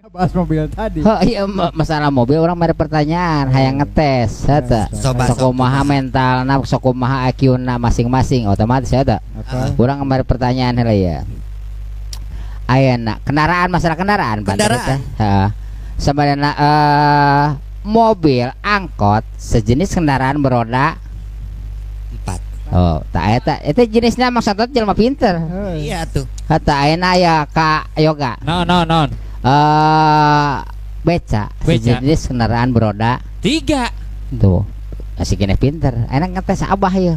Bahas mobil tadi. Oh iya masalah mobil orang ada pertanyaan, hayang ngetes, eta. Sakumaha mental, sakumaha IQ na masing-masing, otomatis eta. Urang ada pertanyaan heula ya. Ayeuna kendaraan, masalah kendaraan. Sebenarnya mobil angkot sejenis kendaraan beroda 4. Oh, tak eta jenisnya maksudnya jelema pinter. Iya tuh. Eta ayeuna aya Kak Yoga. Non. Beca sejenis kendaraan beroda 3. tuh masih kena pinter enak ngetes abah ya.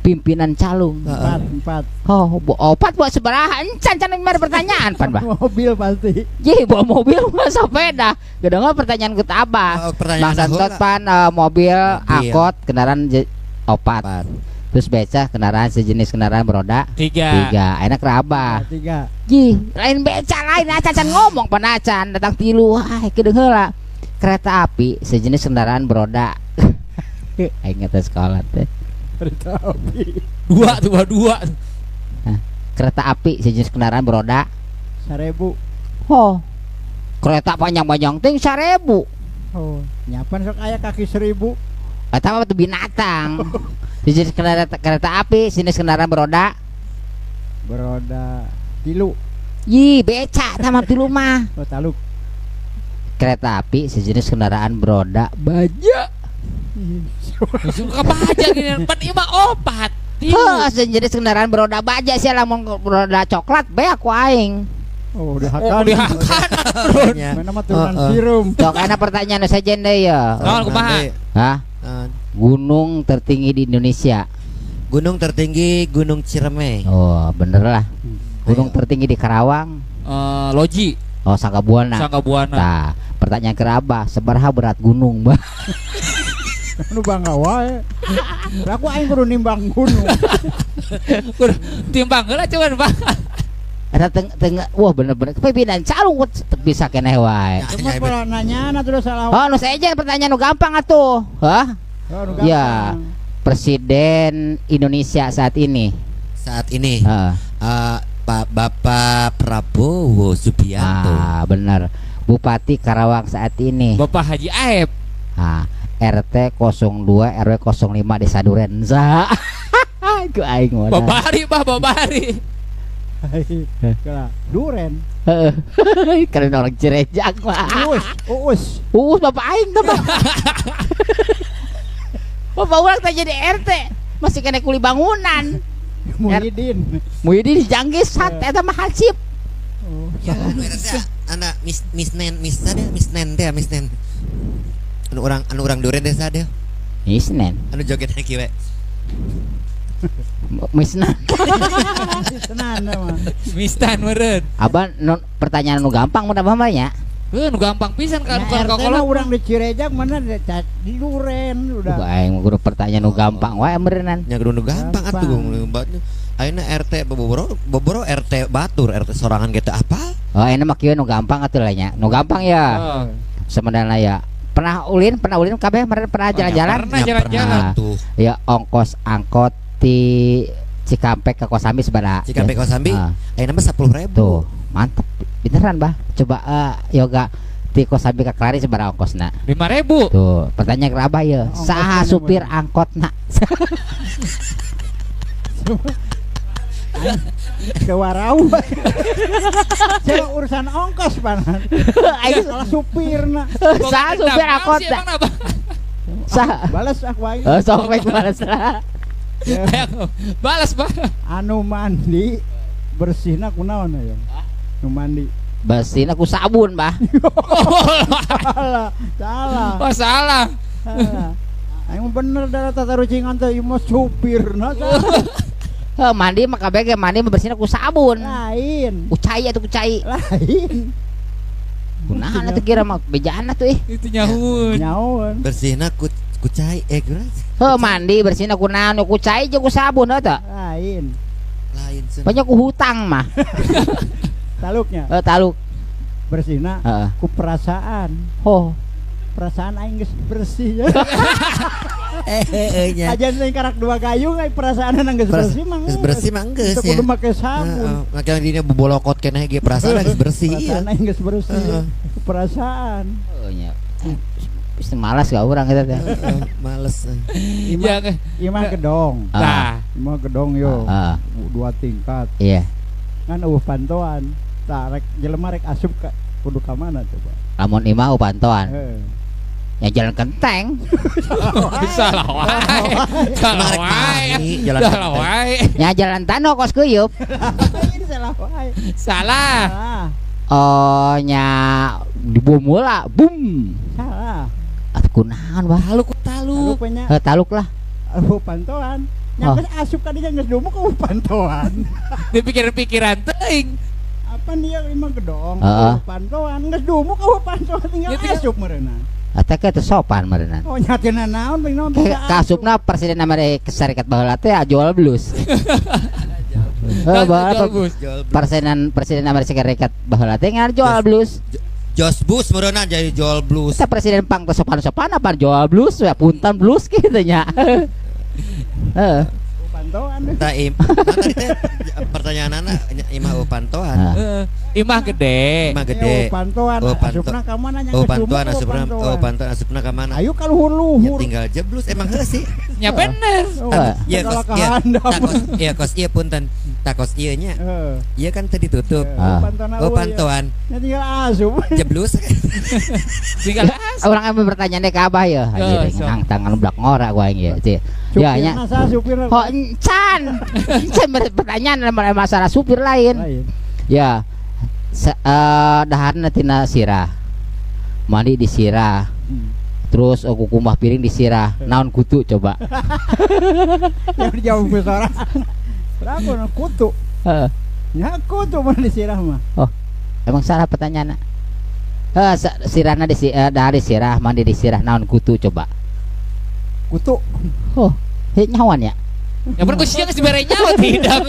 Pimpinan calung 4. Oh 4 buat sebaraha encan ada pertanyaan pan bah mobil pasti bawa mobil mah sepeda gedang pertanyaan ke abah maksud pan mobil angkot kendaraan 4. Terus beca kendaraan sejenis kendaraan beroda 3. Enak rabah 3. Lain beca lain acan ngomong panacan datang tilu kedeng heula kereta api sejenis kendaraan beroda aing ngetes sekolah teh kereta api 2. Kereta api sejenis kendaraan beroda 1000. Oh kereta panjang-panjang ting 1000. Oh nyapan sok aya kaki 1000. Eta mah batu binatang. Sejenis kereta api sejenis kendaraan beroda 3. Beca sama 3 mah. Oh taluk. Kereta api sejenis kendaraan beroda baja. Suka baja gini pan ieu mah 4. Sejenis kendaraan beroda baja sih lamun beroda coklat be aku aing. Oh udah hakan. Mana mah turunan sirum. Sok ana pertanyaan sajen deui ya. Naon kumaha? Hah? Gunung tertinggi di Indonesia. Gunung tertinggi Gunung Ciremai. Oh bener lah. Gunung tertinggi di Karawang. Loji. Oh Sanggabuana. Nah pertanyaan keraba sabaraha berat gunung bah. Nu bangga wae. Aku aing kudu nimbang gunung. Kudu timbang heula cuman Bang. Ada tengah wah bener-bener pimpinan calung bisa keneh wae. Cuma pola nanyana terus salah. Oh nu saja pertanyaan nu gampang atuh. Hah? Ya, Presiden Indonesia saat ini. Pak Bapak Prabowo Subianto. Benar. Bupati Karawang saat ini. Bapak Haji Aep. RT 02 RW 05 Desa Durenza. Ku aing mah. Babari. Duren. Keren orang Cirejang mah. Uus bapak aing tuh Bang. Bapak urang teh jadi RT masih kena kuli bangunan. Muhyiddin Janggis eta mah Hasib. Ya anak Misnen. Anu urang Duren desa deh. Misnen. Anu joget heki we. Misnan. Mistan meureun. Abang pertanyaan nu gampang mun abah mah nya. Nu gampang pisan kan kalau urang di Cirejang mana di Duren udah. Aing kudu pertanyaan nu gampang wae meureunnan. Nya kudu nu gampang atuh. Ayeuna RT boboro RT Batur, RT sorangan gitu apa? Oh, ayeuna mah kieu nu gampang atuh lah nya. Nu gampang ya. Sebenarnya ya. Pernah ulin kabeh pernah jalan-jalan? Pernah jalan-jalan tuh. Ya ongkos angkot di Cikampek ke Kosambi seberapa? Cikampek Kosambi. Ayeuna mah 10.000. Tuh, mantep. Beneran, Bah. Coba Yoga di Kosambi ke Klari seberapa ongkosna? 5.000. Tuh, pertanyaan ke Abah ya. Saha supir angkotna? Ke Warau. Coba urusan ongkos panan. Ayo salah supirna. Saha supir angkotna? Saha? Balas aku aing. Sok balas lah. Balas Pak. Anu mandi bersihna kunaon ya? Nu mandi. Bersihna ku sabun, Bah. Salah. Oh, salah. Aing bener da tata rucingan teh ieu mah supirna. Mandi mah kabeh ge mandi bersihna ku sabun. Lain. Ku cai atuh ku cai. Lain. Kunahan atuh kira mah bejaan atuh Itu nyaun. Bersihna ku cai mandi bersihna ku naon ku cai jeung ku sabun eta. Lain. Banyak ku hutang mah. Taluknya. Taluk. Bersihna ku perasaan. perasaan aing geus bersih. nya. Aja sing karak dua gayung ai perasaan geus bersih mah. Geus bersih mah geus ya. Kudu make sabun. Make dina bobolokot keneh ge perasaan geus bersih. Perasaan aing geus bersih. Perasaan. Oh nya. Pasti malas gak orang kita teh. Males. Imah gedong. Nah, Imah gedong yo. 2 tingkat. Iya. Kan pantauan. Tah rek jelema rek asup ka kudu ka mana coba? Lamun imah pantauan. Ya jalan kenteng. salah wae. Salah wae. Salah wae. Ya jalan tano kos kuyup. Ini salah wae. Salah. Oh nya di mula bum. Salah. Atuh kunaon bah? Taluk punya. Taluk lah. Pantauan. Nya geus asup ka dinya geus dumu ka pantauan. Dipikir-pikiran teuing. Apa dia imah gedong? Pantauan geus dumu ka pantauan tinggal asup meureunna. Eta ke teu sopan meureunna. Oh nyatina naon beung naon bisa. Kasupna Presiden Amerika Serikat baheula teh jual blus. Presiden Amerika Serikat baheula teh ngan jual blus. Jos bus meureunna jadi jual blus. Kita presiden pang teu sopan-sopan apa jual blus ya punten blus kitu nya. Heeh. Pantauan. Tadi teh pertanyaanana imah pantauan. Imah gede. Imah gede. Pantauan. Asupna ka mana nya? Pantauan asupna ka mana? Ayo ka luhur-luhur. Tinggal jeblus emang heuh sih. Ya bener. Ya kos ieu punten. Takos ieu nya. Ieu kan tadi tutup. Pantauan. Ya tinggal asup. Jeblus. Tinggal Orang ambil pertanyaan ke Abah ya. Nang tangan blak ngora gua aing ya. Ya nya. Kok encan. Encan pertanyaan masalah supir lain. Ya. Daharna tina sirah. Mandi di sirah. Terus kukumah piring di sirah. Naon kutu coba. Yang dijawab besar. Berapa kutu? Ya kutu mana di sirah mah. Oh. Emang salah pertanyaan. Sirahna dari sirah, mandi di sirah, naon kutu coba. Kutu. Oh, nyawan ya. Yang berkusiang sebenarnya tidak.